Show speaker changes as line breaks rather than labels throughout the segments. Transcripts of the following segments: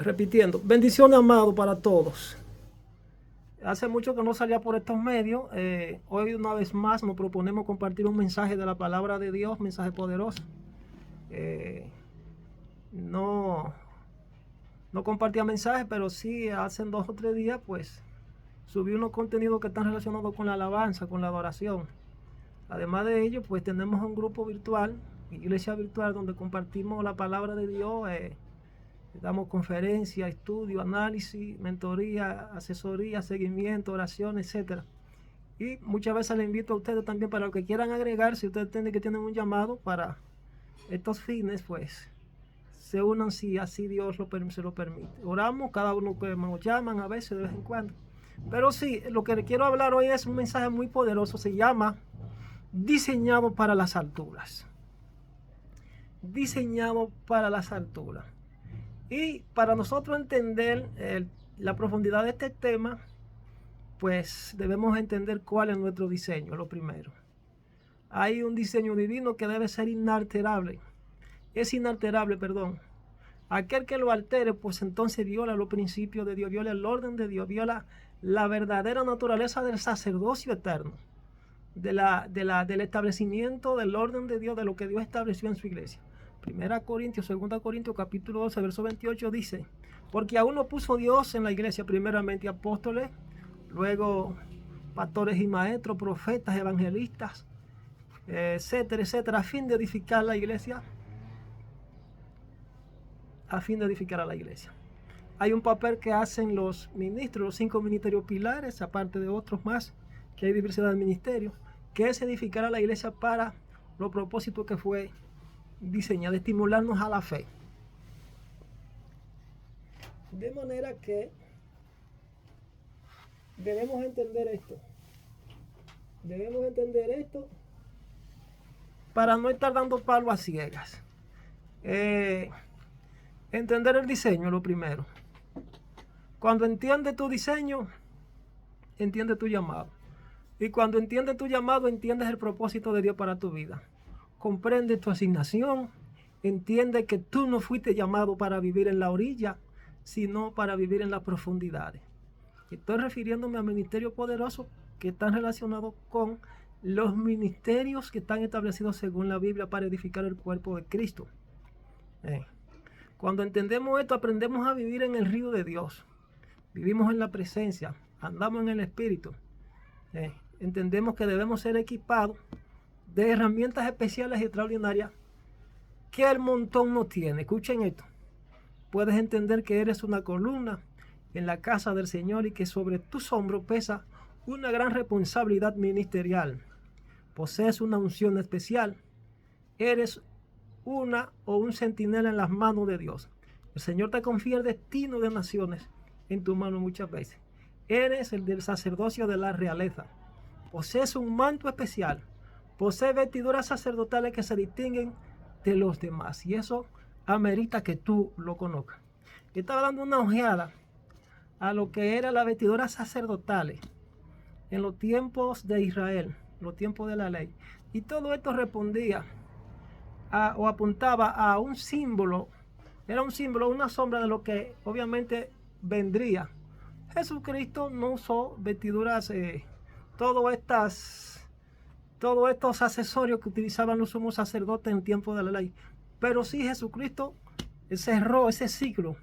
Repitiendo, bendiciones, amado, para todos. Hace mucho que no salía por estos medios. Hoy una vez más nos proponemos compartir un mensaje de la palabra de Dios, mensaje poderoso. No, no compartía mensajes, pero sí hace 2 o 3 días pues subí unos contenidos que están relacionados con la alabanza, con la adoración. Además de ello, pues tenemos un grupo virtual, iglesia virtual, donde compartimos la palabra de Dios. Damos conferencias, estudio, análisis, mentoría, asesoría, seguimiento, oración, etc. Y muchas veces les invito a ustedes también para los que quieran agregar, si ustedes tienen un llamado para estos fines, pues se unan si así Dios se lo permite. Oramos, cada uno que nos llaman a veces de vez en cuando. Pero sí, lo que quiero hablar hoy es un mensaje muy poderoso, se llama Diseñado para las alturas. Diseñado para las alturas. Y para nosotros entender la profundidad de este tema, pues debemos entender cuál es nuestro diseño, lo primero. Hay un diseño divino que debe ser inalterable. Es inalterable, perdón. Aquel que lo altere, pues entonces viola los principios de Dios, viola el orden de Dios, viola la verdadera naturaleza del sacerdocio eterno, del establecimiento del orden de Dios, de lo que Dios estableció en su iglesia. 1 Corintios, 2 Corintios, capítulo 12, verso 28 dice: porque aún no puso Dios en la iglesia primeramente apóstoles, luego pastores y maestros, profetas, evangelistas, etcétera, etcétera, a fin de edificar la iglesia. A fin de edificar a la iglesia. Hay un papel que hacen los ministros, los 5 ministerios pilares, aparte de otros más, que hay diversidad de ministerios, que es edificar a la iglesia para los propósitos que fue diseñado, estimularnos a la fe. De manera que debemos entender esto. Debemos entender esto para no estar dando palo a ciegas. Entender el diseño, lo primero. Cuando entiendes tu diseño, entiendes tu llamado. Y cuando entiendes tu llamado, entiendes el propósito de Dios para tu vida. Comprende tu asignación, entiende que tú no fuiste llamado para vivir en la orilla, sino para vivir en las profundidades. Estoy refiriéndome a ministerios poderosos que están relacionados con los ministerios que están establecidos según la Biblia para edificar el cuerpo de Cristo. Cuando entendemos esto, aprendemos a vivir en el río de Dios. Vivimos en la presencia, andamos en el Espíritu. Entendemos que debemos ser equipados de herramientas especiales y extraordinarias que el montón no tiene. Escuchen esto. Puedes entender que eres una columna en la casa del Señor y que sobre tus hombros pesa una gran responsabilidad ministerial. Posees una unción especial. Eres una o un centinela en las manos de Dios. El Señor te confía el destino de naciones en tu mano muchas veces. Eres el del sacerdocio de la realeza. Posees un manto especial. Posees vestiduras sacerdotales que se distinguen de los demás. Y eso amerita que tú lo conozcas. Yo estaba dando una ojeada a lo que era la vestidura sacerdotales en los tiempos de Israel, los tiempos de la ley. Y todo esto respondía o apuntaba a un símbolo. Era un símbolo, una sombra de lo que obviamente vendría. Jesucristo no usó vestiduras, todos estos accesorios que utilizaban los sumos sacerdotes en el tiempo de la ley. Pero sí, Jesucristo cerró ese ciclo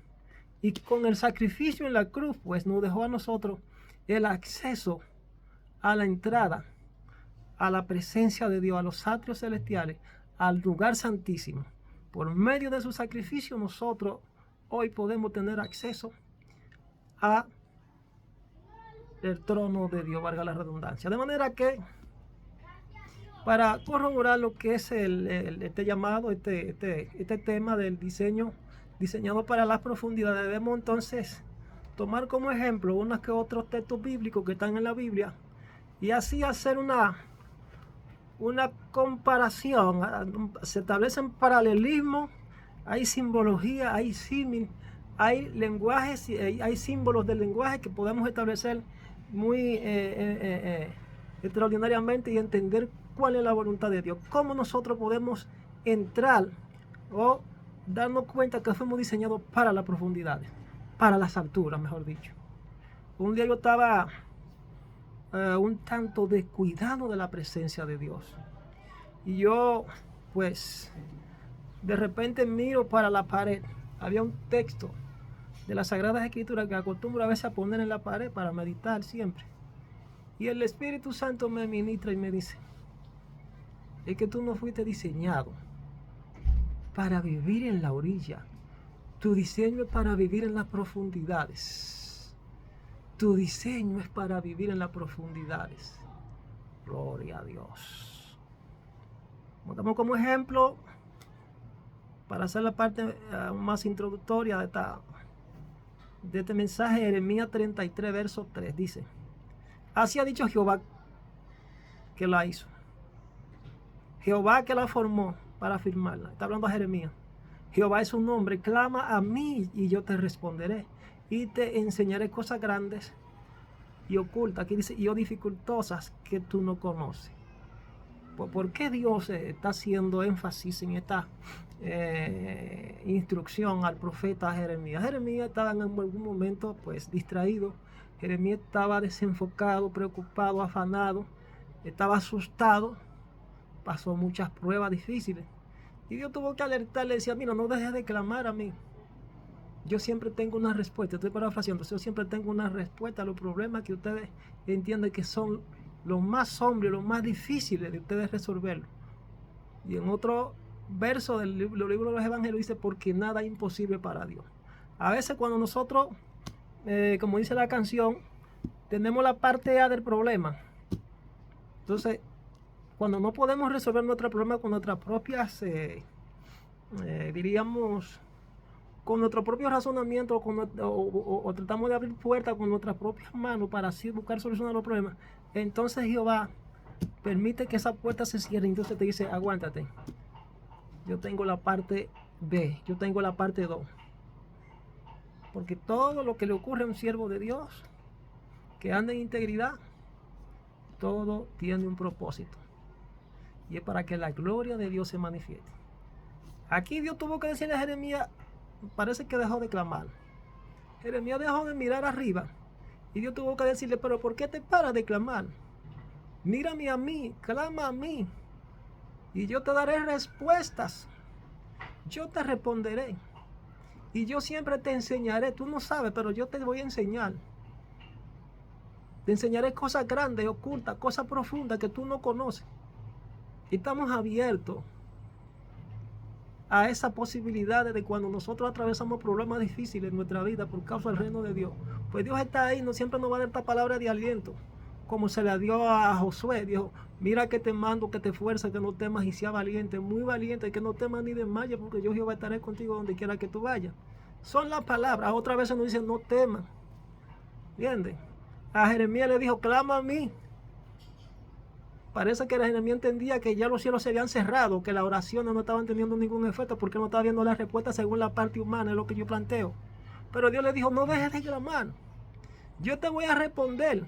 y con el sacrificio en la cruz, pues nos dejó a nosotros el acceso a la entrada, a la presencia de Dios, a los atrios celestiales, al lugar santísimo. Por medio de su sacrificio, nosotros hoy podemos tener acceso a el trono de Dios, valga la redundancia. De manera que, para corroborar lo que es este llamado, este tema del diseño diseñado para las profundidades, debemos entonces tomar como ejemplo unos que otros textos bíblicos que están en la Biblia y así hacer una comparación. Se establecen paralelismos, hay simbología, hay símil, hay lenguajes, hay símbolos del lenguaje que podemos establecer muy extraordinariamente y entender cuál es la voluntad de Dios, cómo nosotros podemos entrar o darnos cuenta que fuimos diseñados para las profundidades. para las alturas, mejor dicho. Un día yo estaba un tanto descuidado de la presencia de Dios. Y yo, pues, de repente miro para la pared. Había un texto de las Sagradas Escrituras que acostumbro a veces a poner en la pared para meditar siempre. Y el Espíritu Santo me ministra y me dice, es que tú no fuiste diseñado para vivir en la orilla. Tu diseño es para vivir en las profundidades. Tu diseño es para vivir en las profundidades. Gloria a Dios. Tomamos como ejemplo, para hacer la parte más introductoria de este mensaje, Jeremías 33, verso 3, dice, así ha dicho Jehová que la hizo. Jehová que la formó para firmarla. Está hablando a Jeremías. Jehová es un nombre, clama a mí y yo te responderé. Y te enseñaré cosas grandes y ocultas. Aquí dice, y dificultosas que tú no conoces. ¿Por qué Dios está haciendo énfasis en esta instrucción al profeta Jeremías? Jeremías estaba en algún momento pues distraído. Jeremías estaba desenfocado, preocupado, afanado. Estaba asustado. Pasó muchas pruebas difíciles. Y Dios tuvo que alertarle, decía, mira, no dejes de clamar a mí. Yo siempre tengo una respuesta, estoy parafraseando, yo siempre tengo una respuesta a los problemas que ustedes entienden que son los más sombríos, los más difíciles de ustedes resolverlo. Y en otro verso del libro de los Evangelios dice, porque nada es imposible para Dios. A veces cuando nosotros, como dice la canción, tenemos la parte A del problema. Entonces, cuando no podemos resolver nuestro problema con nuestras propias, diríamos, con nuestro propio razonamiento, o tratamos de abrir puertas con nuestras propias manos para así buscar solución a los problemas, entonces Jehová permite que esa puerta se cierre y entonces te dice, aguántate, yo tengo la parte B, yo tengo la parte 2. Porque todo lo que le ocurre a un siervo de Dios que anda en integridad, todo tiene un propósito. Y es para que la gloria de Dios se manifieste. Aquí Dios tuvo que decirle a Jeremías, parece que dejó de clamar. Jeremías dejó de mirar arriba. Y Dios tuvo que decirle, pero ¿por qué te paras de clamar? Mírame a mí, clama a mí. Y yo te daré respuestas. Yo te responderé. Y yo siempre te enseñaré. Tú no sabes, pero yo te voy a enseñar. Te enseñaré cosas grandes, ocultas, cosas profundas que tú no conoces. Y estamos abiertos a esa posibilidad de cuando nosotros atravesamos problemas difíciles en nuestra vida por causa del reino de Dios. Pues Dios está ahí, no siempre nos va a dar esta palabra de aliento. Como se le dio a Josué, dijo, mira que te mando, que te esfuerces, que no temas y sea valiente, muy valiente, que no temas ni desmayes, porque yo Jehová estaré contigo donde quiera que tú vayas. Son las palabras. Otra vez nos dicen, no temas. ¿Entiendes? A Jeremías le dijo, clama a mí. Parece que Jeremías entendía que ya los cielos se habían cerrado, que las oraciones no estaban teniendo ningún efecto porque no estaba viendo la respuesta según la parte humana, es lo que yo planteo. Pero Dios le dijo, no dejes de clamar. Yo te voy a responder.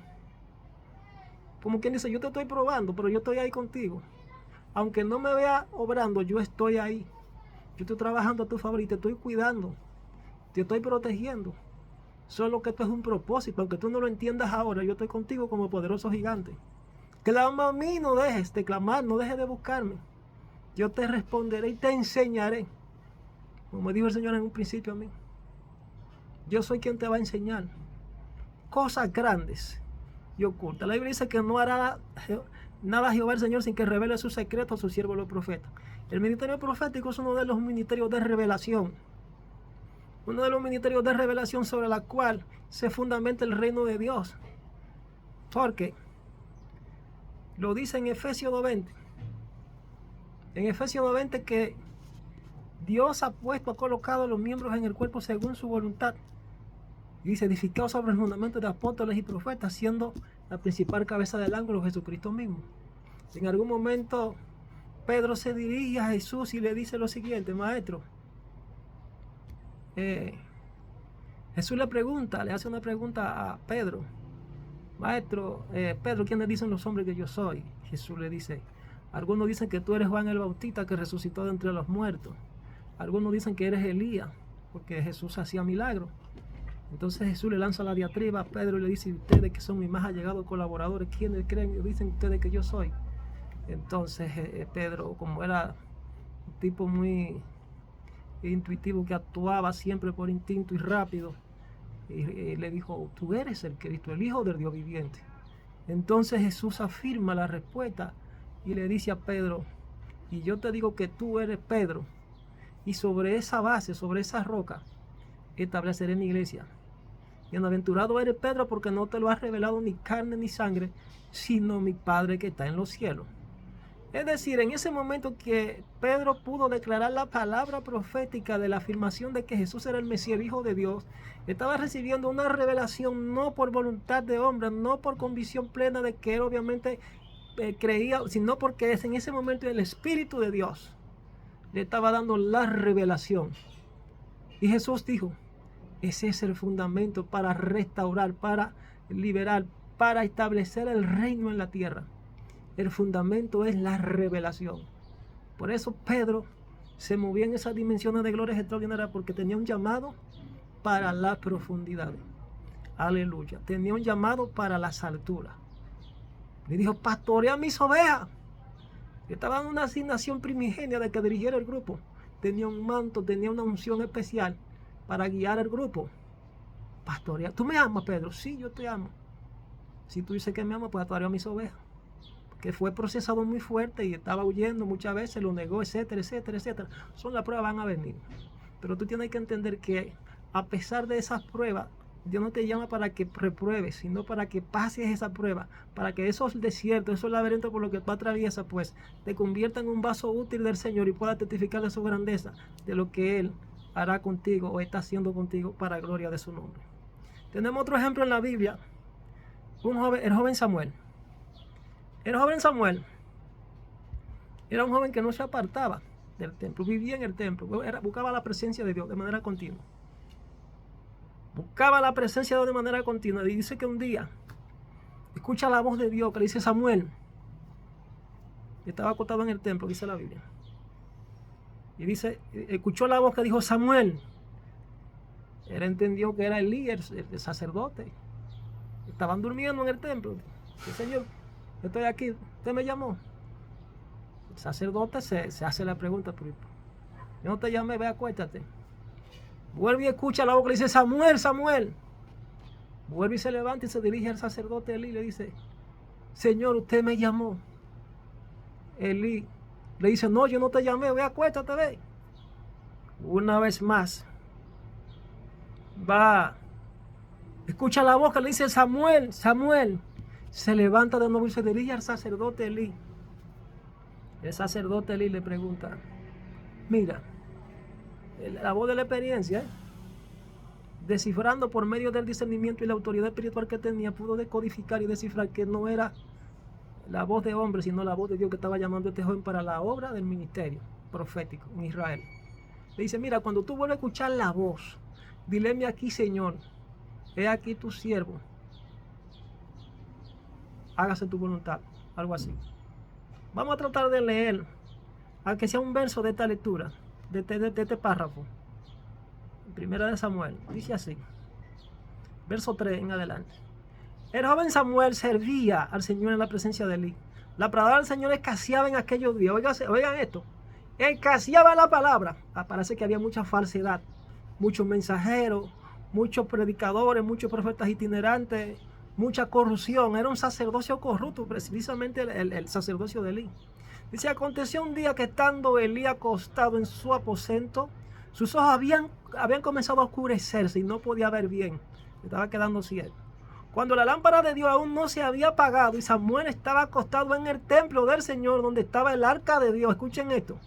Como quien dice, yo te estoy probando, pero yo estoy ahí contigo. Aunque no me vea obrando, yo estoy ahí. Yo estoy trabajando a tu favor y te estoy cuidando. Te estoy protegiendo. Solo que esto es un propósito. Aunque tú no lo entiendas ahora, yo estoy contigo como poderoso gigante. Clama a mí, no dejes de clamar, no dejes de buscarme. Yo te responderé y te enseñaré. Como me dijo el Señor en un principio a mí. Yo soy quien te va a enseñar cosas grandes y ocultas. La Biblia dice que no hará nada Jehová el Señor sin que revele sus secretos a sus siervos los profetas. El ministerio profético es uno de los ministerios de revelación. Uno de los ministerios de revelación sobre la cual se fundamenta el reino de Dios. Porque lo dice en Efesios 2:20. En Efesios 2:20 que Dios ha colocado a los miembros en el cuerpo según su voluntad. Y dice, edificado sobre el fundamento de apóstoles y profetas, siendo la principal cabeza del ángulo Jesucristo mismo. En algún momento Pedro se dirige a Jesús y le dice lo siguiente, maestro. Jesús le hace una pregunta a Pedro. Maestro, Pedro, ¿quiénes dicen los hombres que yo soy? Jesús le dice, algunos dicen que tú eres Juan el Bautista que resucitó de entre los muertos. Algunos dicen que eres Elías, porque Jesús hacía milagros. Entonces Jesús le lanza la diatriba a Pedro y le dice: ustedes que son mis más allegados colaboradores, ¿quiénes creen? Dicen ustedes que yo soy. Entonces Pedro, como era un tipo muy intuitivo, que actuaba siempre por instinto y rápido, y le dijo: tú eres el Cristo, el Hijo del Dios viviente. Entonces Jesús afirma la respuesta y le dice a Pedro: y yo te digo que tú eres Pedro, y sobre esa base, sobre esa roca, estableceré mi iglesia. Bienaventurado eres Pedro, porque no te lo ha revelado ni carne ni sangre, sino mi Padre que está en los cielos. Es decir, en ese momento que Pedro pudo declarar la palabra profética de la afirmación de que Jesús era el Mesías, el Hijo de Dios, estaba recibiendo una revelación no por voluntad de hombre, no por convicción plena de que él obviamente creía, sino porque en ese momento el Espíritu de Dios le estaba dando la revelación. Y Jesús dijo: ese es el fundamento para restaurar, para liberar, para establecer el reino en la tierra. El fundamento es la revelación. Por eso Pedro se movía en esas dimensiones de gloria extraordinarias, porque tenía un llamado para las profundidades. Aleluya. Tenía un llamado para las alturas. Le dijo: pastorea mis ovejas. Estaba en una asignación primigenia de que dirigiera el grupo. Tenía un manto, tenía una unción especial para guiar el grupo. Pastorea. ¿Tú me amas, Pedro? Sí, yo te amo. Si tú dices que me amas, pues pastorea mis ovejas. Que fue procesado muy fuerte y estaba huyendo muchas veces, lo negó, etcétera, etcétera, etcétera. Son las pruebas, van a venir. Pero tú tienes que entender que a pesar de esas pruebas, Dios no te llama para que repruebes, sino para que pases esa prueba, para que esos desiertos, esos laberintos por los que tú atraviesas, pues te conviertan en un vaso útil del Señor y puedas testificar de su grandeza, de lo que Él hará contigo o está haciendo contigo para gloria de su nombre. Tenemos otro ejemplo en la Biblia, el joven Samuel. El joven Samuel era un joven que no se apartaba del templo, vivía en el templo, buscaba la presencia de Dios de manera continua. Buscaba la presencia de Dios de manera continua. Y dice que un día escucha la voz de Dios que le dice: Samuel. Estaba acostado en el templo, dice la Biblia. Y dice, escuchó la voz que dijo: Samuel. Él entendió que era Elí, el sacerdote. Estaban durmiendo en el templo. Dice: Señor, estoy aquí, usted me llamó. El sacerdote se hace la pregunta: yo no te llamé, ve, acuéstate. Vuelve y escucha la voz que le dice: Samuel, Samuel. Vuelve y se levanta y se dirige al sacerdote Elí y le dice: Señor, usted me llamó. Elí le dice: no, yo no te llamé, ve, acuéstate, ve. Una vez más va, escucha la voz que le dice: Samuel, Samuel. Se levanta de nuevo y se dirige al sacerdote Elí. El sacerdote Elí le pregunta: mira, la voz de la experiencia, descifrando por medio del discernimiento y la autoridad espiritual que tenía, pudo decodificar y descifrar que no era la voz de hombre, sino la voz de Dios que estaba llamando a este joven para la obra del ministerio profético en Israel. Le dice: mira, cuando tú vuelves a escuchar la voz, dileme aquí, Señor, he aquí tu siervo, hágase tu voluntad, algo así. Vamos a tratar de leer, aunque sea un verso de esta lectura, de este párrafo. Primera de Samuel, dice así, verso 3 en adelante. El joven Samuel servía al Señor en la presencia de Elí. La palabra del Señor escaseaba en aquellos días. Oigan esto, escaseaba la palabra. Parece que había mucha falsedad, muchos mensajeros, muchos predicadores, muchos profetas itinerantes, mucha corrupción. Era un sacerdocio corrupto, precisamente el sacerdocio de Elí. Dice: aconteció un día que estando Elí acostado en su aposento, sus ojos habían comenzado a oscurecerse y no podía ver bien. Estaba quedando ciego. Cuando la lámpara de Dios aún no se había apagado y Samuel estaba acostado en el templo del Señor donde estaba el arca de Dios. Escuchen esto.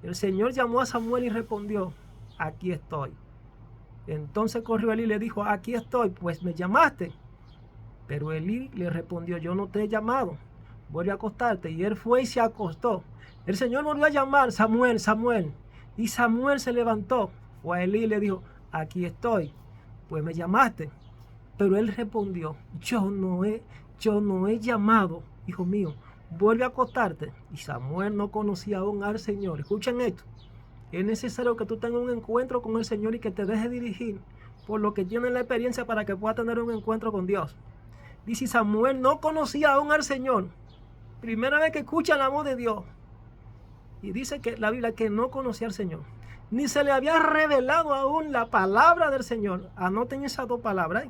El Señor llamó a Samuel y respondió: aquí estoy. Entonces corrió Elí y le dijo: aquí estoy, pues me llamaste. Pero Elí le respondió: yo no te he llamado, vuelve a acostarte. Y él fue y se acostó. El Señor volvió a llamar: Samuel, Samuel. Y Samuel se levantó, fue a Elí y le dijo: aquí estoy, pues me llamaste. Pero él respondió: yo no he llamado, hijo mío, vuelve a acostarte. Y Samuel no conocía aún al Señor. Escuchen esto. Es necesario que tú tengas un encuentro con el Señor y que te dejes dirigir por lo que tienen la experiencia para que pueda tener un encuentro con Dios. Dice, Samuel no conocía aún al Señor. Primera vez que escucha la voz de Dios. Y dice que la Biblia que no conocía al Señor. Ni se le había revelado aún la palabra del Señor. Anoten esas dos palabras.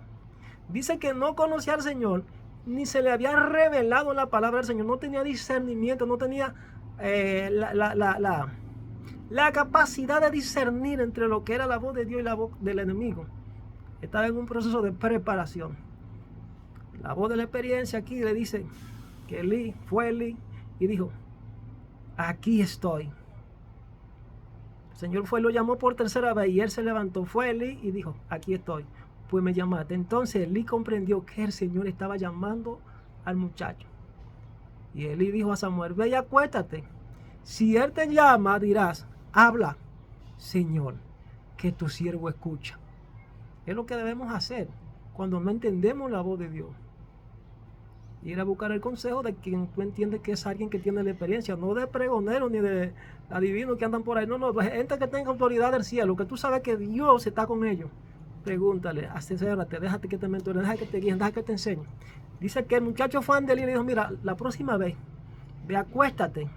Dice que no conocía al Señor, ni se le había revelado la palabra del Señor. No tenía discernimiento, no tenía la capacidad de discernir entre lo que era la voz de Dios y la voz del enemigo. Estaba en un proceso de preparación. La voz de la experiencia aquí le dice que Elí y dijo, aquí estoy. El Señor fue y lo llamó por tercera vez y él se levantó, fue Elí y dijo, aquí estoy, pues me llamaste. Entonces Elí comprendió que el Señor estaba llamando al muchacho. Y Elí dijo a Samuel, ve y acuéstate. Si él te llama, dirás, habla, Señor, que tu siervo escucha. Es lo que debemos hacer cuando no entendemos la voz de Dios. Ir a buscar el consejo de quien tú entiendes que es alguien que tiene la experiencia, no de pregoneros ni de adivinos que andan por ahí. No, gente que tenga autoridad del cielo, que tú sabes que Dios está con ellos. Pregúntale, asesórate, déjate que te mentore, déjate que te guíen, déjate que te enseñe. Dice que el muchacho fue ante él y le dijo, mira, la próxima vez, ve, acuéstate.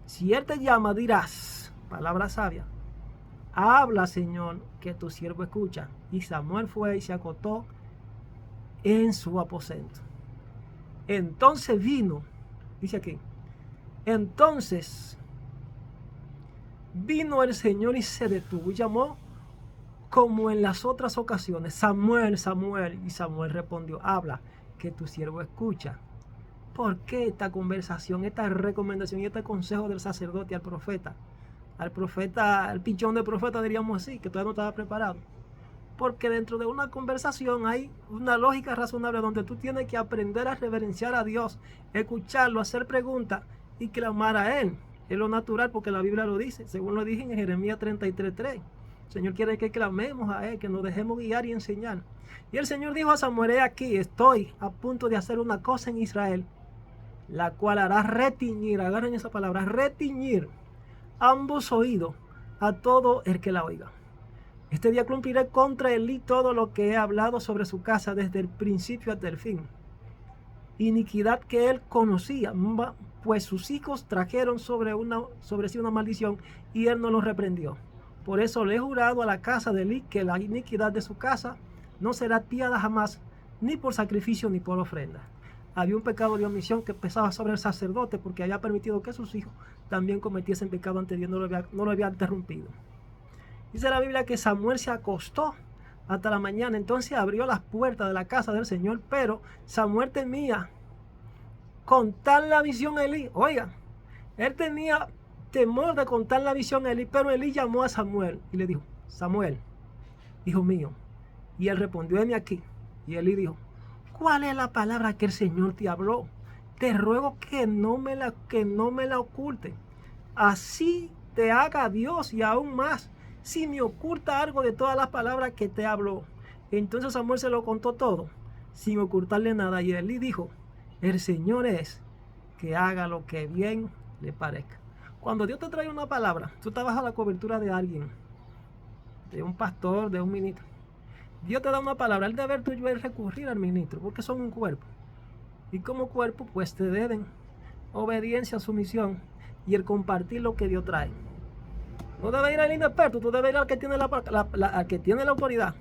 Si él te llama, dirás, palabra sabia, habla, Señor, que tu siervo escucha. Y Samuel fue y se acostó en su aposento. Entonces vino, dice aquí, entonces vino el Señor y se detuvo y llamó como en las otras ocasiones, Samuel, Samuel. Y Samuel respondió, habla, que tu siervo escucha. ¿Por qué esta conversación, esta recomendación y este consejo del sacerdote al profeta? Al pichón del profeta, diríamos así, que todavía no estaba preparado. Porque dentro de una conversación hay una lógica razonable donde tú tienes que aprender a reverenciar a Dios, escucharlo, hacer preguntas y clamar a Él. Es lo natural porque la Biblia lo dice, según lo dije en Jeremías 33:3. El Señor quiere que clamemos a Él, que nos dejemos guiar y enseñar. Y el Señor dijo a Samuel, he aquí, estoy a punto de hacer una cosa en Israel, la cual hará retiñir, agarren esa palabra, retiñir ambos oídos a todo el que la oiga. Este día cumpliré contra Elí todo lo que he hablado sobre su casa desde el principio hasta el fin. Iniquidad que él conocía, pues sus hijos trajeron sobre sí una maldición y él no los reprendió. Por eso le he jurado a la casa de Elí que la iniquidad de su casa no será piada jamás, ni por sacrificio ni por ofrenda. Había un pecado de omisión que pesaba sobre el sacerdote porque había permitido que sus hijos también cometiesen pecado ante Dios, no lo había interrumpido. Dice la Biblia que Samuel se acostó hasta la mañana, entonces abrió las puertas de la casa del Señor, pero Samuel temía contar la visión a Elí. Oiga, él tenía temor de contar la visión a Elí, pero Elí llamó a Samuel y le dijo, Samuel, hijo mío. Y él respondió, heme aquí. Y Elí dijo, ¿cuál es la palabra que el Señor te habló? Te ruego que no me la oculte. Así te haga Dios y aún más, si me oculta algo de todas las palabras que te habló. Entonces Samuel se lo contó todo, sin ocultarle nada. Y Elí dijo, el Señor es que haga lo que bien le parezca. Cuando Dios te trae una palabra, tú estás bajo la cobertura de alguien, de un pastor, de un ministro. Dios te da una palabra, el deber tuyo es recurrir al ministro, porque son un cuerpo. Y como cuerpo, pues te deben obediencia, sumisión y el compartir lo que Dios trae. No debe ir al inexperto, tú debes ir al que tiene al que tiene la autoridad.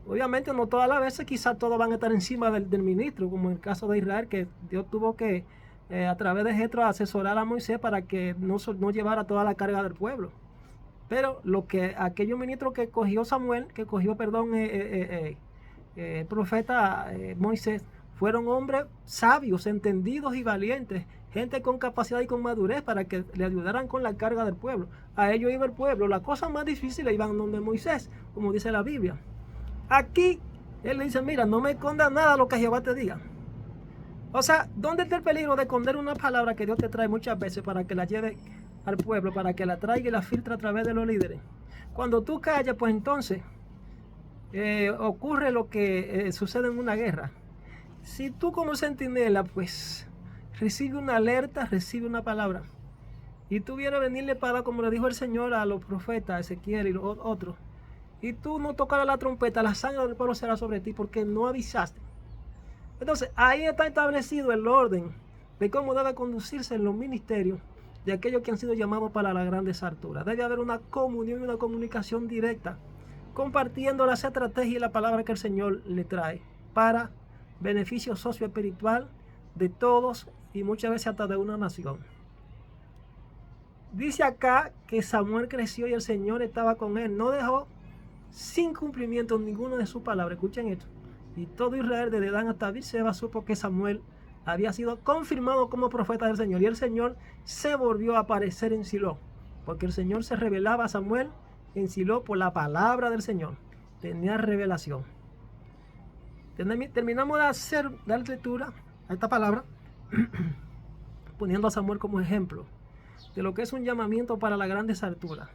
Obviamente no todas las veces, quizás todos van a estar encima del ministro, como en el caso de Israel, que Dios tuvo que a través de Jetro asesorar a Moisés para que no llevara toda la carga del pueblo. Pero aquellos ministros que cogió el profeta Moisés, fueron hombres sabios, entendidos y valientes, gente con capacidad y con madurez para que le ayudaran con la carga del pueblo. A ellos iba el pueblo. Las cosas más difíciles iban donde Moisés, como dice la Biblia. Aquí él le dice, mira, no me escondas nada lo que Jehová te diga. O sea, ¿dónde está el peligro de esconder una palabra que Dios te trae muchas veces para que la lleve al pueblo, para que la traiga y la filtre a través de los líderes? Cuando tú callas, pues entonces ocurre lo que sucede en una guerra. Si tú como centinela, pues recibe una alerta, recibe una palabra, y tú vienes a venirle para, como le dijo el Señor a los profetas, Ezequiel y los otros, y tú no tocaras la trompeta, la sangre del pueblo será sobre ti, porque no avisaste. Entonces, ahí está establecido el orden de cómo debe conducirse en los ministerios de aquellos que han sido llamados para las grandes alturas. Debe haber una comunión y una comunicación directa, compartiendo las estrategias y la palabra que el Señor le trae para beneficio socioespiritual de todos y muchas veces hasta de una nación. Dice acá que Samuel creció y el Señor estaba con él. No dejó sin cumplimiento ninguna de sus palabras. Escuchen esto. Y todo Israel, desde Dan hasta Beerseba, supo que Samuel había sido confirmado como profeta del Señor. Y el Señor se volvió a aparecer en Silo, porque el Señor se revelaba a Samuel en Silo por la palabra del Señor. Tenía revelación. Terminamos de dar lectura a esta palabra, poniendo a Samuel como ejemplo de lo que es un llamamiento para las grandes alturas.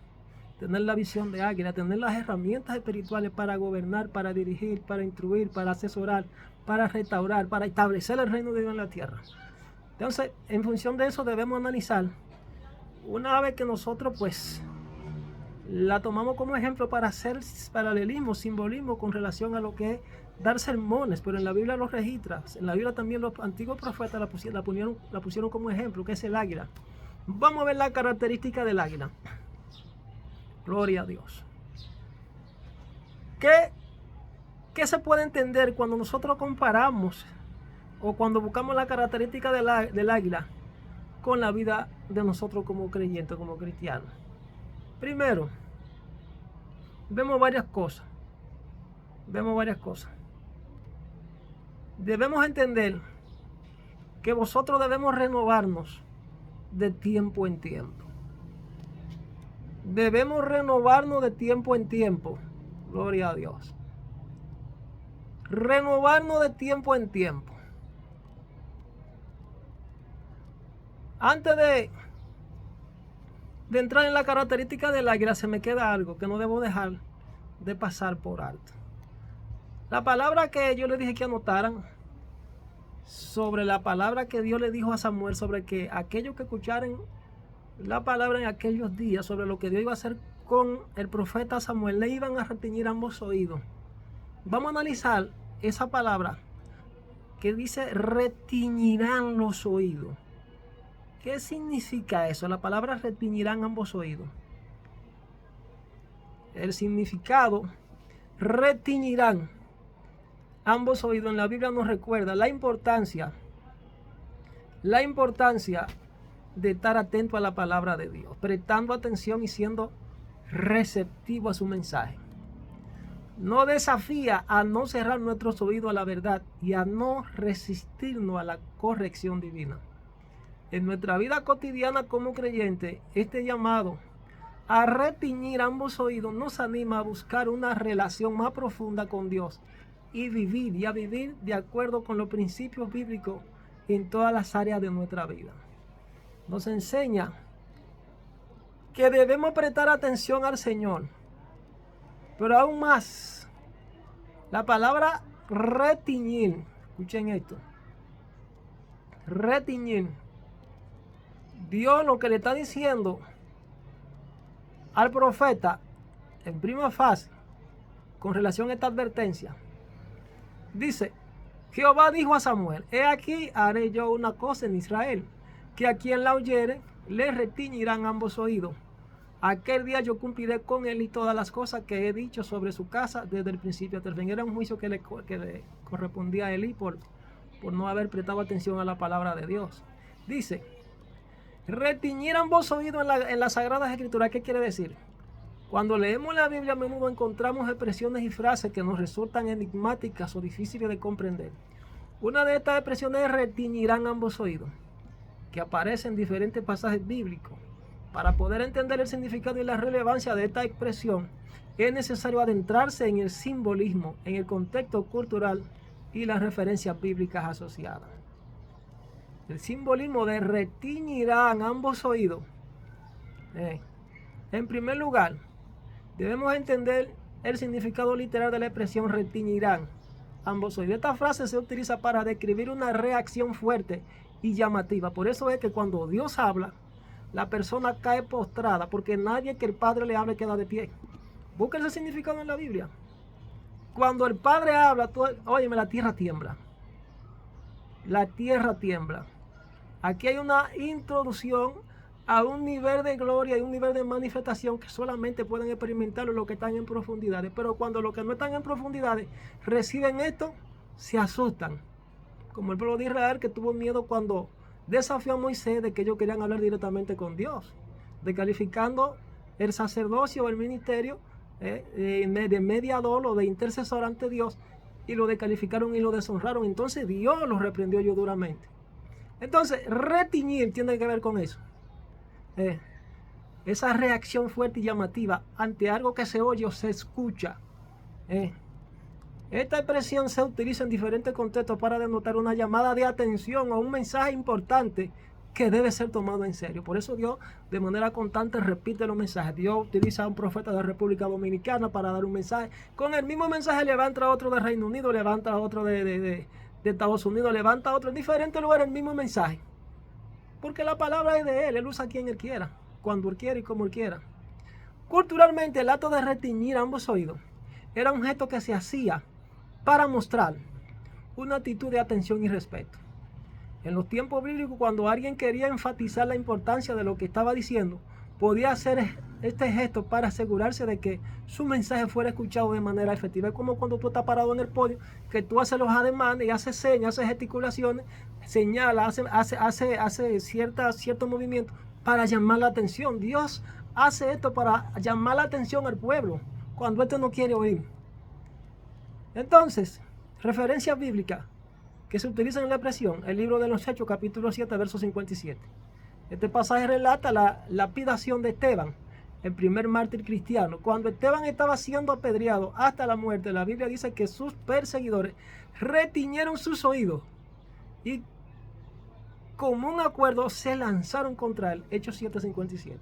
Tener la visión de águila, tener las herramientas espirituales para gobernar, para dirigir, para instruir, para asesorar, para restaurar, para establecer el reino de Dios en la tierra. Entonces, en función de eso debemos analizar, una vez que nosotros pues la tomamos como ejemplo para hacer paralelismo, simbolismo con relación a lo que es dar sermones, pero en la Biblia los registra. En la Biblia también los antiguos profetas la pusieron como ejemplo, que es el águila. Vamos a ver la característica del águila. Gloria a Dios. ¿Qué se puede entender cuando nosotros comparamos o cuando buscamos la característica del águila con la vida de nosotros como creyentes, como cristianos? Primero, vemos varias cosas. Debemos entender que vosotros debemos renovarnos de tiempo en tiempo. Debemos renovarnos de tiempo en tiempo. Gloria a Dios. Renovarnos de tiempo en tiempo. Antes de entrar en la característica del águila, se me queda algo que no debo dejar de pasar por alto. La palabra que yo le dije que anotaran, sobre la palabra que Dios le dijo a Samuel, sobre que aquellos que escucharan la palabra en aquellos días, sobre lo que Dios iba a hacer con el profeta Samuel, le iban a retiñir ambos oídos. Vamos a analizar esa palabra que dice retiñirán los oídos. ¿Qué significa eso? La palabra retiñirán ambos oídos. El significado retiñirán ambos oídos en la Biblia nos recuerda la importancia de estar atento a la palabra de Dios, prestando atención y siendo receptivo a su mensaje. Nos desafía a no cerrar nuestros oídos a la verdad y a no resistirnos a la corrección divina. En nuestra vida cotidiana como creyente, este llamado a retiñir ambos oídos nos anima a buscar una relación más profunda con Dios y a vivir de acuerdo con los principios bíblicos en todas las áreas de nuestra vida. Nos enseña que debemos prestar atención al Señor, pero aún más, la palabra retiñir, escuchen esto, retiñir, Dios lo que le está diciendo al profeta en prima fase con relación a esta advertencia, dice: Jehová dijo a Samuel: he aquí haré yo una cosa en Israel, que a quien la oyere le retiñirán ambos oídos. Aquel día yo cumpliré con él y todas las cosas que he dicho sobre su casa desde el principio hasta el fin. Era un juicio que le correspondía a Elí por no haber prestado atención a la palabra de Dios. Dice: retiñir ambos oídos en las Sagradas Escrituras. ¿Qué quiere decir? Cuando leemos la Biblia, a menudo encontramos expresiones y frases que nos resultan enigmáticas o difíciles de comprender. Una de estas expresiones es retiñirán ambos oídos, que aparece en diferentes pasajes bíblicos. Para poder entender el significado y la relevancia de esta expresión, es necesario adentrarse en el simbolismo, en el contexto cultural y las referencias bíblicas asociadas. El simbolismo de retiñirán ambos oídos. En primer lugar, debemos entender el significado literal de la expresión retiñirán ambos oídos. Esta frase se utiliza para describir una reacción fuerte y llamativa. Por eso es que cuando Dios habla, la persona cae postrada, porque nadie que el Padre le hable queda de pie. Busca ese significado en la Biblia. Cuando el Padre habla, óyeme, la tierra tiembla. La tierra tiembla. Aquí hay una introducción a un nivel de gloria y un nivel de manifestación que solamente pueden experimentarlo los que están en profundidades. Pero cuando los que no están en profundidades reciben esto, se asustan. Como el pueblo de Israel, que tuvo miedo cuando desafió a Moisés de que ellos querían hablar directamente con Dios, descalificando el sacerdocio o el ministerio de mediador o de intercesor ante Dios, y lo descalificaron y lo deshonraron. Entonces Dios los reprendió yo duramente. Entonces, retiñir tiene que ver con eso. Esa reacción fuerte y llamativa ante algo que se oye o se escucha. Esta expresión se utiliza en diferentes contextos para denotar una llamada de atención o un mensaje importante que debe ser tomado en serio. Por eso Dios de manera constante repite los mensajes. Dios utiliza a un profeta de la República Dominicana para dar un mensaje. Con el mismo mensaje levanta a otro de Reino Unido, levanta a otro de Estados Unidos, levanta a otro en diferentes lugares el mismo mensaje. Porque la palabra es de Él. Él usa a quien Él quiera, cuando Él quiera y como Él quiera. Culturalmente, el acto de retiñir ambos oídos era un gesto que se hacía para mostrar una actitud de atención y respeto. En los tiempos bíblicos, cuando alguien quería enfatizar la importancia de lo que estaba diciendo, podía hacer este gesto para asegurarse de que su mensaje fuera escuchado de manera efectiva. Es como cuando tú estás parado en el podio, que tú haces los ademanes y haces señas, haces gesticulaciones, señala, hace cierto movimiento para llamar la atención. Dios hace esto para llamar la atención al pueblo cuando este no quiere oír. Entonces, referencias bíblicas que se utilizan en la expresión: el libro de los Hechos, capítulo 7, verso 57. Este pasaje relata la lapidación de Esteban, el primer mártir cristiano. Cuando Esteban estaba siendo apedreado hasta la muerte, la Biblia dice que sus perseguidores retiñeron sus oídos y como un acuerdo se lanzaron contra él. Hechos 7:57.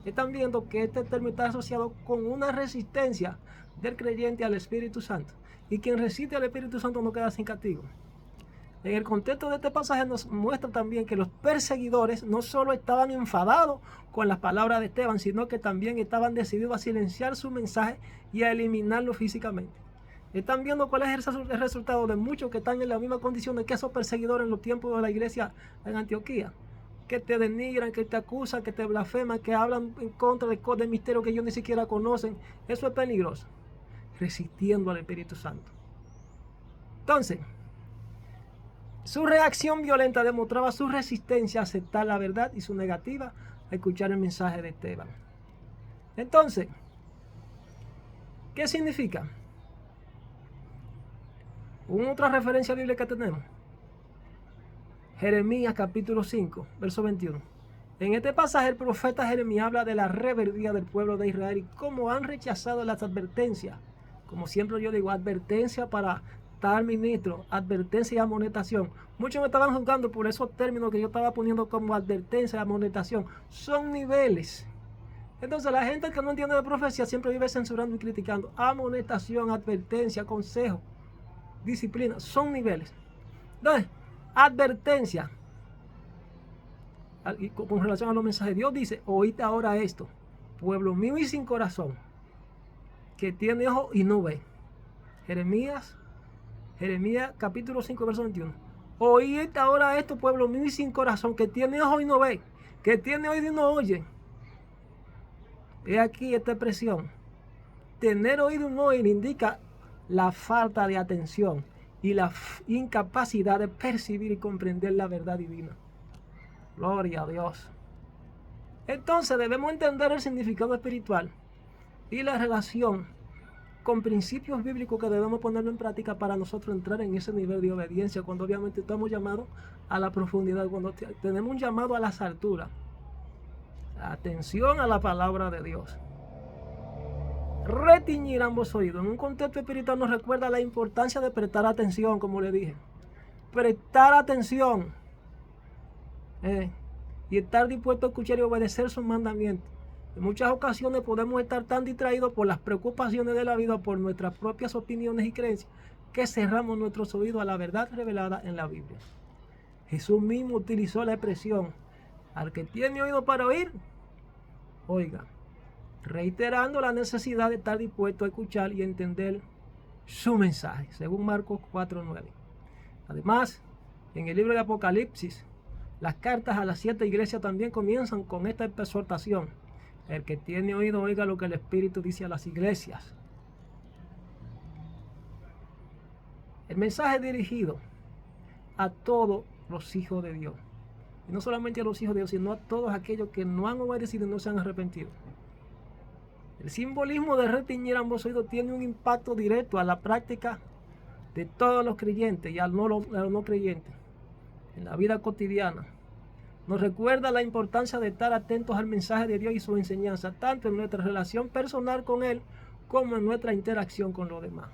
Están viendo que este término está asociado con una resistencia del creyente al Espíritu Santo. Y quien resiste al Espíritu Santo no queda sin castigo. En el contexto de este pasaje nos muestra también que los perseguidores no solo estaban enfadados con las palabras de Esteban, sino que también estaban decididos a silenciar su mensaje y a eliminarlo físicamente. Están viendo cuál es el resultado de muchos que están en la misma condición de que esos perseguidores en los tiempos de la iglesia en Antioquía, que te denigran, que te acusan, que te blasfeman, que hablan en contra de misterios que ellos ni siquiera conocen. Eso es peligroso, resistiendo al Espíritu Santo. Entonces, su reacción violenta demostraba su resistencia a aceptar la verdad y su negativa a escuchar el mensaje de Esteban. Entonces, ¿qué significa? Una otra referencia bíblica que tenemos: Jeremías capítulo 5, verso 21. En este pasaje el profeta Jeremías habla de la rebeldía del pueblo de Israel y cómo han rechazado las advertencias. Como siempre yo digo, advertencia para tal ministro, advertencia y amonestación. Muchos me estaban juzgando por esos términos que yo estaba poniendo como advertencia y amonestación. Son niveles. Entonces la gente que no entiende de profecía siempre vive censurando y criticando. Amonestación, advertencia, consejo, disciplina, son niveles. Entonces, advertencia con relación a los mensajes. Dios dice: oíd ahora esto, pueblo mío y sin corazón, que tiene ojo y no ve. Jeremías capítulo 5, verso 21. Oíd ahora esto, pueblo mío y sin corazón, que tiene ojo y no ve, que tiene oído y no oye. He aquí esta expresión: tener oído y no oír indica la falta de atención y la incapacidad de percibir y comprender la verdad divina. Gloria a Dios. Entonces debemos entender el significado espiritual y la relación con principios bíblicos que debemos ponerlo en práctica para nosotros entrar en ese nivel de obediencia, cuando obviamente estamos llamados a la profundidad, cuando tenemos un llamado a las alturas. Atención a la palabra de Dios. Retiñir ambos oídos en un contexto espiritual nos recuerda la importancia de prestar atención, como le dije. Prestar atención. Y estar dispuesto a escuchar y obedecer sus mandamientos. En muchas ocasiones podemos estar tan distraídos por las preocupaciones de la vida, por nuestras propias opiniones y creencias, que cerramos nuestros oídos a la verdad revelada en la Biblia. Jesús mismo utilizó la expresión: al que tiene oído para oír, oiga. reiterando la necesidad de estar dispuesto a escuchar y entender su mensaje, según Marcos 4:9. Además, en el libro de Apocalipsis, las cartas a las 7 iglesias también comienzan con esta exhortación: el que tiene oído, oiga lo que el Espíritu dice a las iglesias. El mensaje es dirigido a todos los hijos de Dios. Y no solamente a los hijos de Dios, sino a todos aquellos que no han obedecido y no se han arrepentido. El simbolismo de retiñir ambos oídos tiene un impacto directo a la práctica de todos los creyentes y a los no creyentes en la vida cotidiana. Nos recuerda la importancia de estar atentos al mensaje de Dios y su enseñanza, tanto en nuestra relación personal con Él como en nuestra interacción con los demás.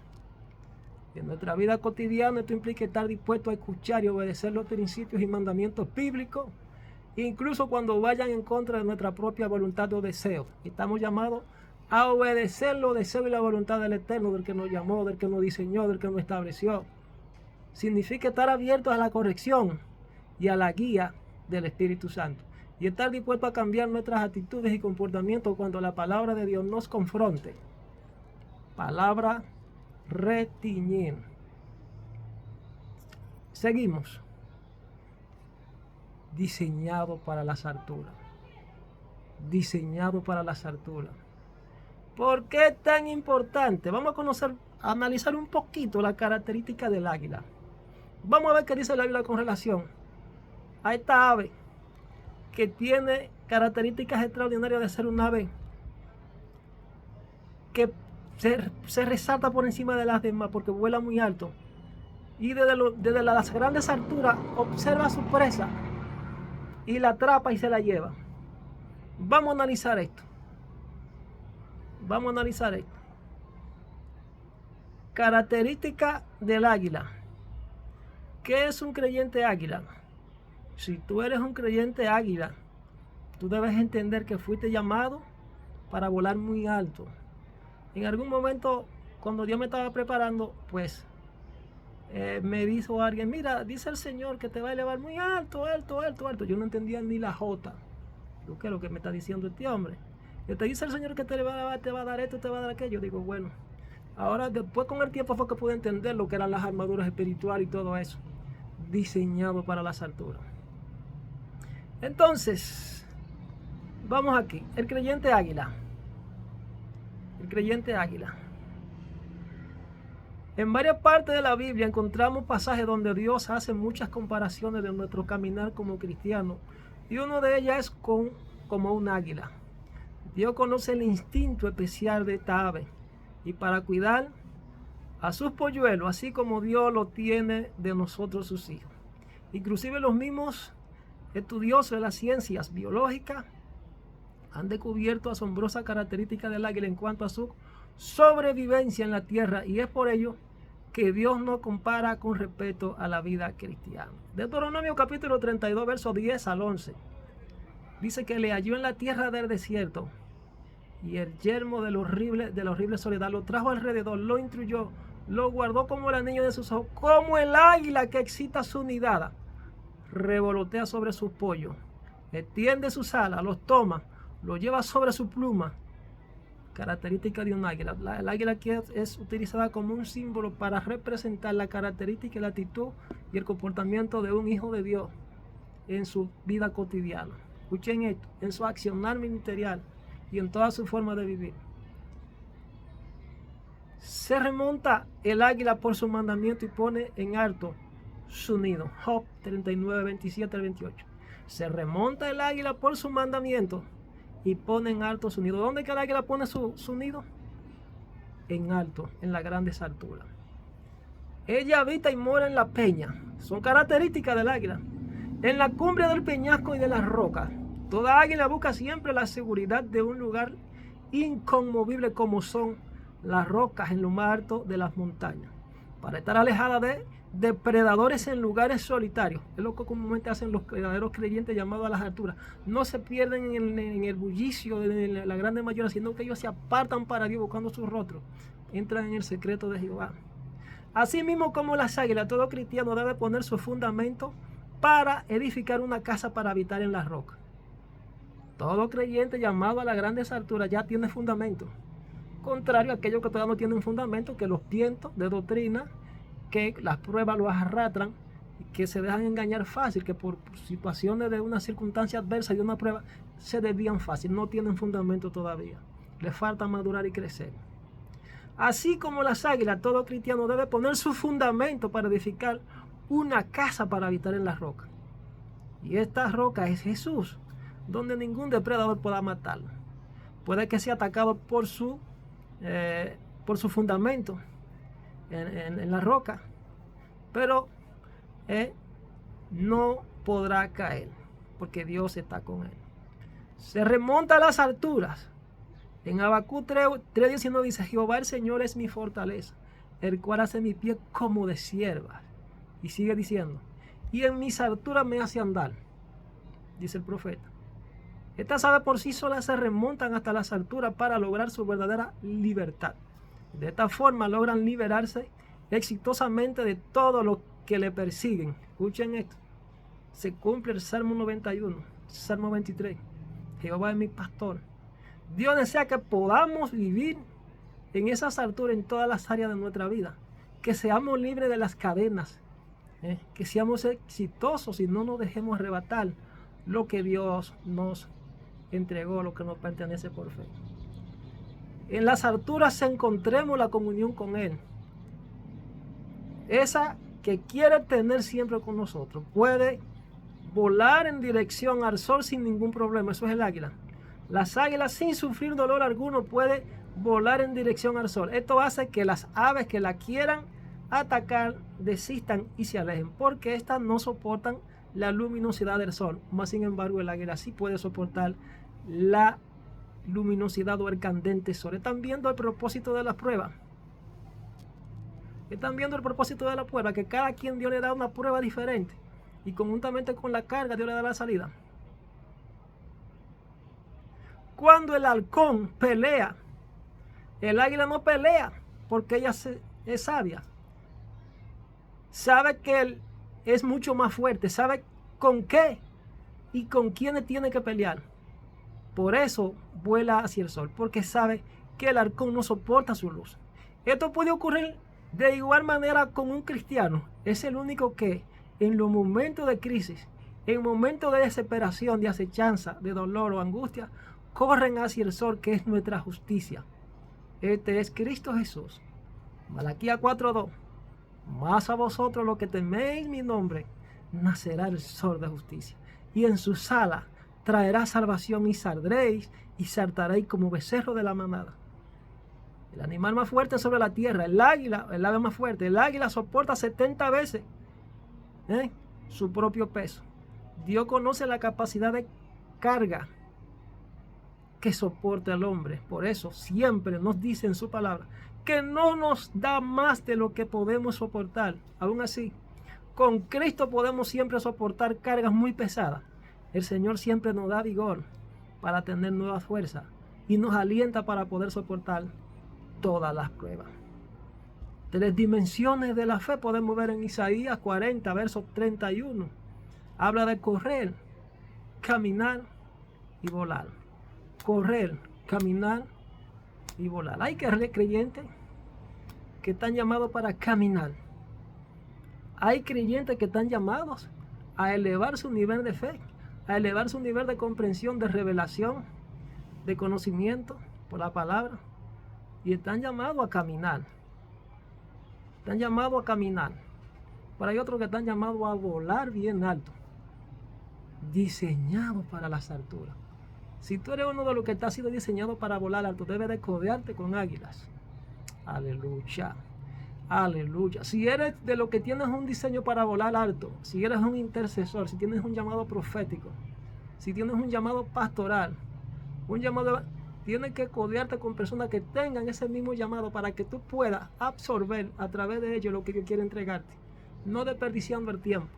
En nuestra vida cotidiana esto implica estar dispuesto a escuchar y obedecer los principios y mandamientos bíblicos, incluso cuando vayan en contra de nuestra propia voluntad o deseo. Estamos llamados a obedecer los deseos y la voluntad del Eterno, del que nos llamó, del que nos diseñó, del que nos estableció. Significa estar abiertos a la corrección y a la guía del Espíritu Santo, y estar dispuesto a cambiar nuestras actitudes y comportamientos cuando la palabra de Dios nos confronte. Palabra retiñir. Seguimos. Diseñado para las alturas. Diseñado para las alturas. ¿Por qué es tan importante? Vamos a analizar un poquito la característica del águila. Vamos a ver qué dice el águila con relación a esta ave que tiene características extraordinarias de ser un ave que se resalta por encima de las demás porque vuela muy alto y desde las grandes alturas observa a su presa y la atrapa y se la lleva. Vamos a analizar esto. Característica del águila. ¿Qué es un creyente águila? Si tú eres un creyente águila, tú debes entender que fuiste llamado para volar muy alto. En algún momento, cuando Dios me estaba preparando, pues me dijo alguien: mira, dice el Señor que te va a elevar muy alto, alto, alto, alto. Yo no entendía ni la jota. ¿Qué es lo que me está diciendo este hombre? Que te dice el Señor que te va a elevar, te va a dar esto, te va a dar aquello. Digo, bueno, ahora después con el tiempo fue que pude entender lo que eran las armaduras espirituales y todo eso. Diseñado para las alturas. Entonces, vamos aquí. El creyente águila. El creyente águila. En varias partes de la Biblia encontramos pasajes donde Dios hace muchas comparaciones de nuestro caminar como cristianos. Y una de ellas es como un águila. Dios conoce el instinto especial de esta ave. Y para cuidar a sus polluelos, así como Dios lo tiene de nosotros sus hijos. Inclusive los mismos estudiosos de las ciencias biológicas han descubierto asombrosas características del águila en cuanto a su sobrevivencia en la tierra, y es por ello que Dios nos compara con respecto a la vida cristiana. Deuteronomio capítulo 32, versos 10 al 11. Dice que le halló en la tierra del desierto, y el yermo de la horrible soledad lo trajo alrededor, lo instruyó, lo guardó como el anillo de sus ojos, como el águila que excita su nidada, revolotea sobre sus pollos, extiende sus alas, los toma, los lleva sobre su pluma. Característica de un águila. El águila aquí es utilizada como un símbolo para representar la característica, la actitud y el comportamiento de un hijo de Dios en su vida cotidiana. Escuchen esto: en su accionar ministerial y en toda su forma de vivir. Se remonta el águila por su mandamiento y pone en alto su nido. Job 39, 27 al 28. Se remonta el águila por su mandamiento y pone en alto su nido. ¿Dónde que el águila pone su nido? En alto, en las grandes alturas. Ella habita y mora en la peña. Son características del águila. En la cumbre del peñasco y de las rocas. Toda águila busca siempre la seguridad de un lugar inconmovible como son las rocas en lo más alto de las montañas, para estar alejada de depredadores en lugares solitarios. Es lo que comúnmente hacen los verdaderos creyentes llamados a las alturas. No se pierden en el bullicio de la grande mayoría, sino que ellos se apartan para Dios buscando su rostro. Entran en el secreto de Jehová. Así mismo como las águilas, todo cristiano debe poner su fundamento para edificar una casa para habitar en las rocas. Todo creyente llamado a las grandes alturas ya tiene fundamento. Contrario a aquellos que todavía no tienen fundamento, que los vientos de doctrina, que las pruebas los arrastran, que se dejan engañar fácil, que por situaciones de una circunstancia adversa y de una prueba se desvían fácil, no tienen fundamento todavía. Les falta madurar y crecer. Así como las águilas, todo cristiano debe poner su fundamento para edificar una casa para habitar en la roca. Y esta roca es Jesús, donde ningún depredador pueda matarlo. Puede que sea atacado por su fundamento en la roca, pero no podrá caer, porque Dios está con él. Se remonta a las alturas. En Habacuc 3:19 dice: Jehová el Señor es mi fortaleza, el cual hace mi pie como de sierva. Y sigue diciendo: y en mis alturas me hace andar, dice el profeta. Estas aves por sí solas se remontan hasta las alturas para lograr su verdadera libertad. De esta forma logran liberarse exitosamente de todo lo que le persiguen. Escuchen esto. Se cumple el Salmo 91, Salmo 23. Jehová es mi pastor. Dios desea que podamos vivir en esas alturas en todas las áreas de nuestra vida. Que seamos libres de las cadenas. Que seamos exitosos y no nos dejemos arrebatar lo que Dios nos entregó, lo que nos pertenece por fe. En las alturas encontremos la comunión con Él. Esa que quiere tener siempre con nosotros. Puede volar en dirección al sol sin ningún problema. Eso es el águila. Las águilas sin sufrir dolor alguno pueden volar en dirección al sol. Esto hace que las aves que la quieran atacar desistan y se alejen, porque estas no soportan la luminosidad del sol. Más sin embargo, el águila sí puede soportar la luminosidad o el candente sol. Están viendo el propósito de la prueba. Están viendo el propósito de la prueba, que cada quien Dios le da una prueba diferente. Y conjuntamente con la carga Dios le da la salida. Cuando el halcón pelea, el águila no pelea porque ella es sabia. Sabe que él es mucho más fuerte, sabe con qué y con quiénes tiene que pelear. Por eso vuela hacia el sol, porque sabe que el halcón no soporta su luz. Esto puede ocurrir de igual manera con un cristiano. Es el único que en los momentos de crisis, en momentos de desesperación, de acechanza, de dolor o angustia, corren hacia el sol, que es nuestra justicia. Este es Cristo Jesús. Malaquías 4:2. Más a vosotros los que teméis mi nombre, nacerá el sol de justicia. Y en su sala traerá salvación, y saldréis y saltaréis como becerro de la manada. El animal más fuerte sobre la tierra, el águila, el ave más fuerte, el águila soporta 70 veces su propio peso. Dios conoce la capacidad de carga que soporta el hombre. Por eso siempre nos dice en su palabra que no nos da más de lo que podemos soportar. Aún así, con Cristo podemos siempre soportar cargas muy pesadas. El Señor siempre nos da vigor para tener nuevas fuerzas y nos alienta para poder soportar todas las pruebas. 3 dimensiones de la fe podemos ver en Isaías 40, verso 31. Habla de correr, caminar y volar. Correr, caminar y volar. Hay creyentes que están llamados para caminar. Hay creyentes que están llamados a elevar su nivel de fe, a elevar su nivel de comprensión, de revelación, de conocimiento por la palabra. Y están llamados a caminar. Están llamados a caminar. Pero hay otros que están llamados a volar bien alto. Diseñados para las alturas. Si tú eres uno de los que está sido diseñado para volar alto, debes de codearte con águilas. Aleluya. Aleluya. Si eres de los que tienes un diseño para volar alto, si eres un intercesor, si tienes un llamado profético, si tienes un llamado pastoral, un llamado, tienes que codearte con personas que tengan ese mismo llamado para que tú puedas absorber a través de ellos lo que Dios quiere entregarte. No desperdiciando el tiempo,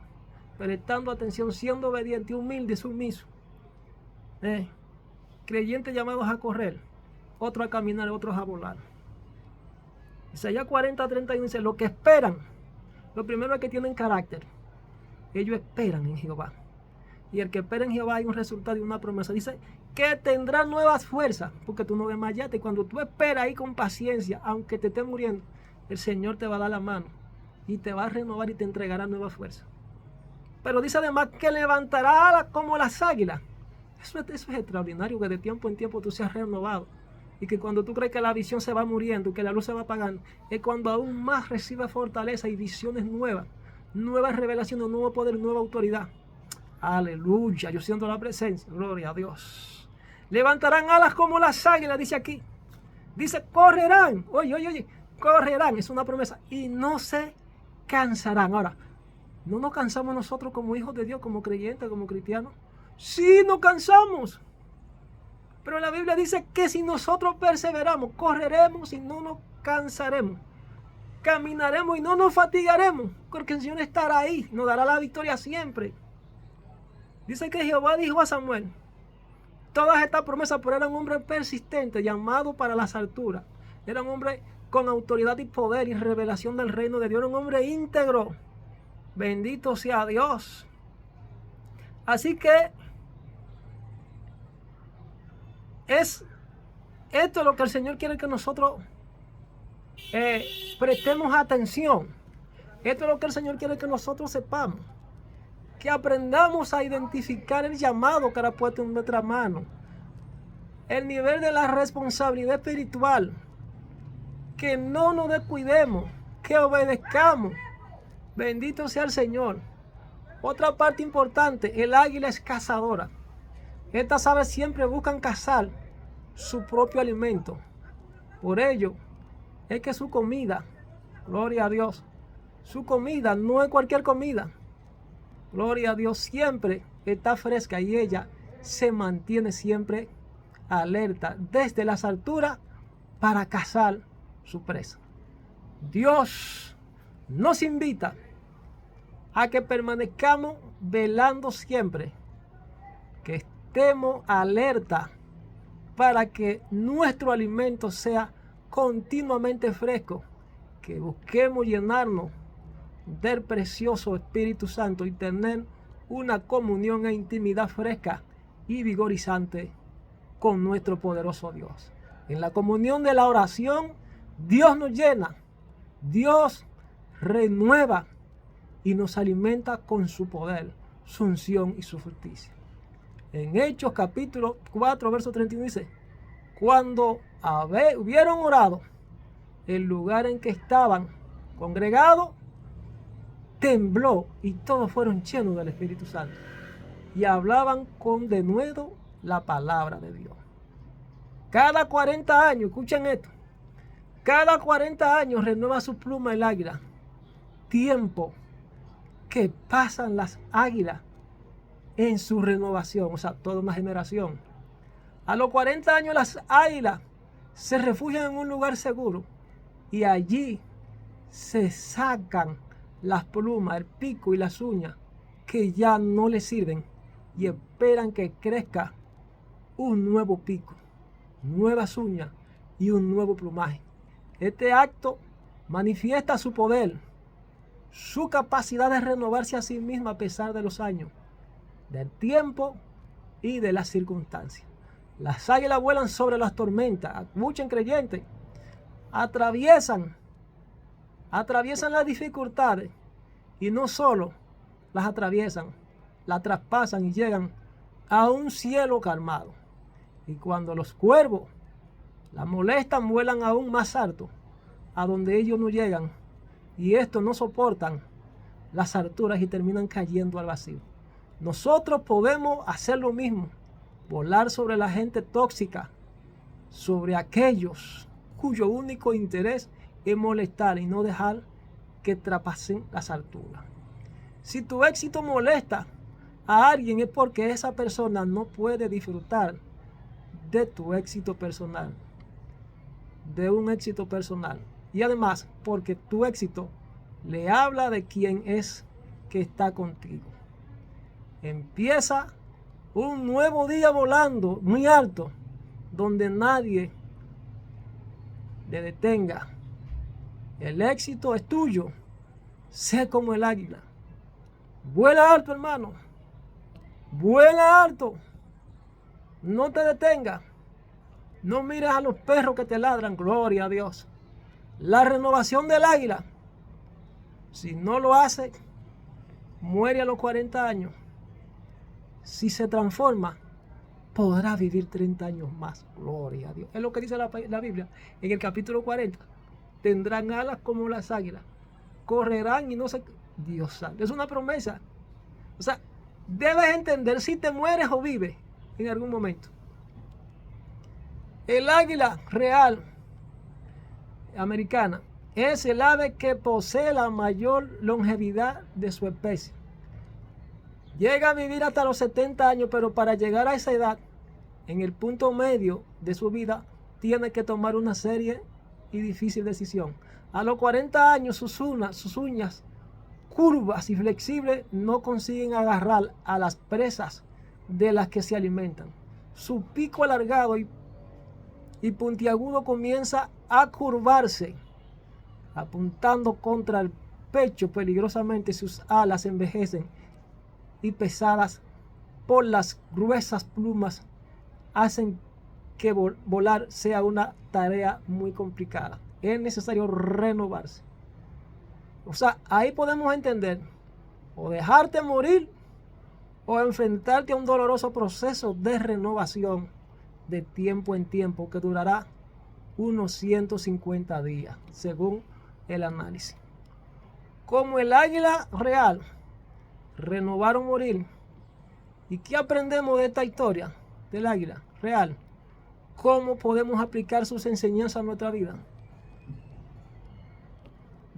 prestando atención, siendo obediente, humilde, sumiso. Creyentes llamados a correr, otros a caminar, otros a volar. Isaías 40:31 dice: los que esperan, lo primero es que tienen carácter. Ellos esperan en Jehová. Y el que espera en Jehová hay un resultado y una promesa. Dice que tendrá nuevas fuerzas, porque tú no desmayaste. Y cuando tú esperas ahí con paciencia, aunque te estés muriendo, el Señor te va a dar la mano y te va a renovar y te entregará nuevas fuerzas. Pero dice además que levantará alas como las águilas. Eso es extraordinario, que de tiempo en tiempo tú seas renovado. Y que cuando tú crees que la visión se va muriendo, que la luz se va apagando, es cuando aún más recibes fortaleza y visiones nuevas, nuevas revelaciones, nuevo poder, nueva autoridad. Aleluya, yo siento la presencia, gloria a Dios. Levantarán alas como las águilas, dice aquí. Dice, correrán, oye, correrán, es una promesa, y no se cansarán. Ahora, no nos cansamos nosotros como hijos de Dios, como creyentes, como cristianos. Sí, nos cansamos. Pero la Biblia dice que si nosotros perseveramos, correremos y no nos cansaremos. Caminaremos y no nos fatigaremos, porque el Señor estará ahí, nos dará la victoria siempre. Dice que Jehová dijo a Samuel, todas estas promesas, pero era un hombre persistente, llamado para las alturas. Era un hombre con autoridad y poder y revelación del reino de Dios. Era un hombre íntegro. Bendito sea Dios. Así que esto es lo que el Señor quiere que nosotros prestemos atención. Esto es lo que el Señor quiere que nosotros sepamos. Que aprendamos a identificar el llamado que ha puesto en nuestra mano. El nivel de la responsabilidad espiritual. Que no nos descuidemos. Que obedezcamos. Bendito sea el Señor. Otra parte importante, el águila es cazadora. Estas aves siempre buscan cazar su propio alimento. Por ello, es que su comida, gloria a Dios, su comida no es cualquier comida. Gloria a Dios, siempre está fresca y ella se mantiene siempre alerta desde las alturas para cazar su presa. Dios nos invita a que permanezcamos velando siempre, que estemos alerta para que nuestro alimento sea continuamente fresco, que busquemos llenarnos del precioso Espíritu Santo y tener una comunión e intimidad fresca y vigorizante con nuestro poderoso Dios. En la comunión de la oración, Dios nos llena, Dios renueva y nos alimenta con su poder, su unción y su justicia. En Hechos capítulo 4, verso 31 dice, cuando hubieron orado, el lugar en que estaban congregados tembló y todos fueron llenos del Espíritu Santo y hablaban con denuedo la palabra de Dios. Cada 40 años, escuchen esto, cada 40 años renueva su pluma el águila. Tiempo que pasan las águilas en su renovación, o sea, toda una generación. A los 40 años las águilas se refugian en un lugar seguro y allí se sacan las plumas, el pico y las uñas que ya no les sirven y esperan que crezca un nuevo pico, nuevas uñas y un nuevo plumaje. Este acto manifiesta su poder, su capacidad de renovarse a sí misma a pesar de los años, del tiempo y de las circunstancias. Las águilas vuelan sobre las tormentas. Escuchen, creyentes, atraviesan las dificultades y no solo las atraviesan, las traspasan y llegan a un cielo calmado. Y cuando los cuervos la molestan, vuelan aún más alto, a donde ellos no llegan, y estos no soportan las alturas y terminan cayendo al vacío. Nosotros podemos hacer lo mismo, volar sobre la gente tóxica, sobre aquellos cuyo único interés es molestar y no dejar que traspasen las alturas. Si tu éxito molesta a alguien es porque esa persona no puede disfrutar de tu éxito personal, de un éxito personal. Y además porque tu éxito le habla de quién es que está contigo. Empieza un nuevo día volando muy alto, donde nadie le detenga. El éxito es tuyo. Sé como el águila. Vuela alto, hermano. Vuela alto. No te detengas. No mires a los perros que te ladran. Gloria a Dios. La renovación del águila, si no lo hace, muere a los 40 años. Si se transforma, podrá vivir 30 años más. Gloria a Dios. Es lo que dice la Biblia en el capítulo 40. Tendrán alas como las águilas. Correrán y no se... Dios santo. Es una promesa. O sea, debes entender si te mueres o vives en algún momento. El águila real americana es el ave que posee la mayor longevidad de su especie. Llega a vivir hasta los 70 años, pero para llegar a esa edad, en el punto medio de su vida, tiene que tomar una seria y difícil decisión. A los 40 años, sus uñas curvas y flexibles no consiguen agarrar a las presas de las que se alimentan. Su pico alargado y puntiagudo comienza a curvarse, apuntando contra el pecho peligrosamente. Sus alas envejecen y pesadas por las gruesas plumas hacen que volar sea una tarea muy complicada. Es necesario renovarse. O sea, ahí podemos entender o dejarte morir o enfrentarte a un doloroso proceso de renovación de tiempo en tiempo que durará unos 150 días, según el análisis. Como el águila real, renovar o morir. ¿Y qué aprendemos de esta historia del águila real? ¿Cómo podemos aplicar sus enseñanzas a nuestra vida?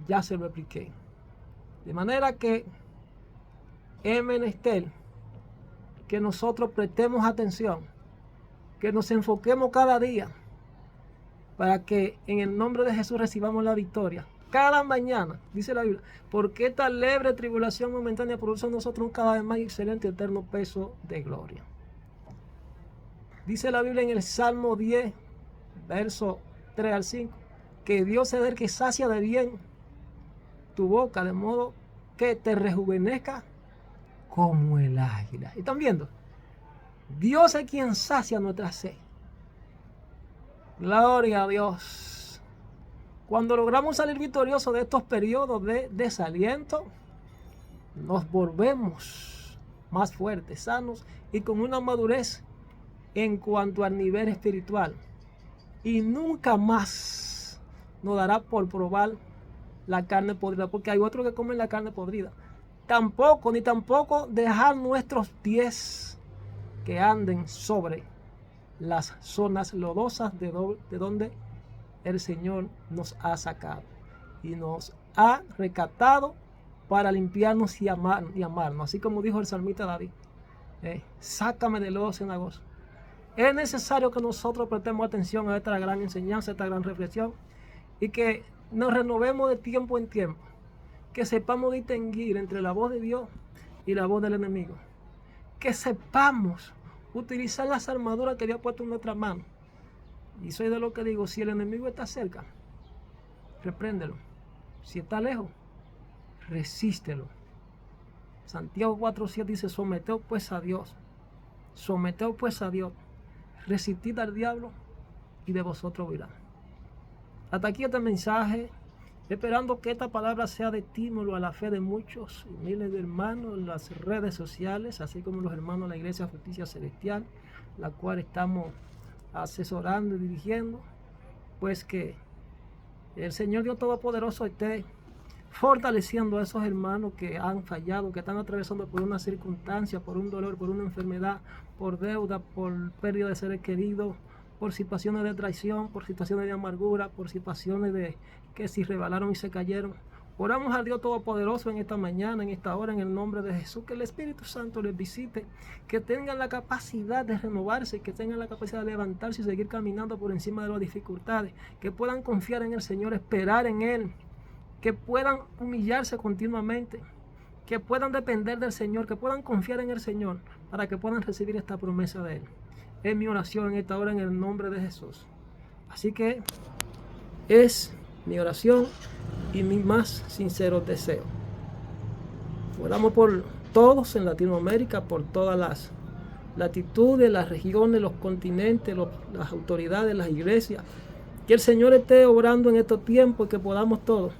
Ya se lo expliqué. De manera que es menester que nosotros prestemos atención, que nos enfoquemos cada día para que en el nombre de Jesús recibamos la victoria. Cada mañana, dice la Biblia, porque esta leve tribulación momentánea produce en nosotros un cada vez más excelente y eterno peso de gloria. Dice la Biblia en el Salmo 10, verso 3 al 5, que Dios es el que sacia de bien tu boca, de modo que te rejuvenezca como el águila. ¿Están viendo? Dios es quien sacia nuestra sed. Gloria a Dios. Cuando logramos salir victoriosos de estos periodos de desaliento, nos volvemos más fuertes, sanos y con una madurez en cuanto al nivel espiritual. Y nunca más nos dará por probar la carne podrida, porque hay otros que comen la carne podrida. Ni tampoco dejar nuestros pies que anden sobre las zonas lodosas de donde el Señor nos ha sacado y nos ha rescatado para limpiarnos y amarnos, así como dijo el salmista David, sácame del lodo cenagoso. Es necesario que nosotros prestemos atención a esta gran enseñanza, a esta gran reflexión, y que nos renovemos de tiempo en tiempo, que sepamos distinguir entre la voz de Dios y la voz del enemigo, que sepamos utilizar las armaduras que Dios ha puesto en nuestra mano. Y soy de lo que digo, si el enemigo está cerca, repréndelo. Si está lejos, resístelo. Santiago 4:7 dice, someteos pues a Dios, resistid al diablo y de vosotros huirá. Hasta aquí este mensaje, esperando que esta palabra sea de estímulo a la fe de muchos y miles de hermanos en las redes sociales, así como los hermanos de la Iglesia Justicia Celestial, la cual estamos asesorando y dirigiendo. Pues que el Señor Dios Todopoderoso esté fortaleciendo a esos hermanos que han fallado, que están atravesando por una circunstancia, por un dolor, por una enfermedad, por deuda, por pérdida de seres queridos, por situaciones de traición, por situaciones de amargura, por situaciones de que si rebalaron y se cayeron. Oramos al Dios Todopoderoso en esta mañana, en esta hora, en el nombre de Jesús, que el Espíritu Santo les visite, que tengan la capacidad de renovarse, que tengan la capacidad de levantarse y seguir caminando por encima de las dificultades, que puedan confiar en el Señor, esperar en Él, que puedan humillarse continuamente, que puedan depender del Señor, que puedan confiar en el Señor, para que puedan recibir esta promesa de Él. Es mi oración en esta hora en el nombre de Jesús. Así que es mi oración y mi más sincero deseo. Oramos por todos en Latinoamérica, por todas las latitudes, las regiones, los continentes, las autoridades, las iglesias. Que el Señor esté obrando en estos tiempos y que podamos todos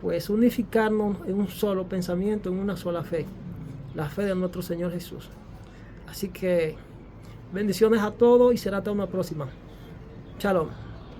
pues unificarnos en un solo pensamiento, en una sola fe, la fe de nuestro Señor Jesús. Así que bendiciones a todos y será hasta una próxima. Shalom.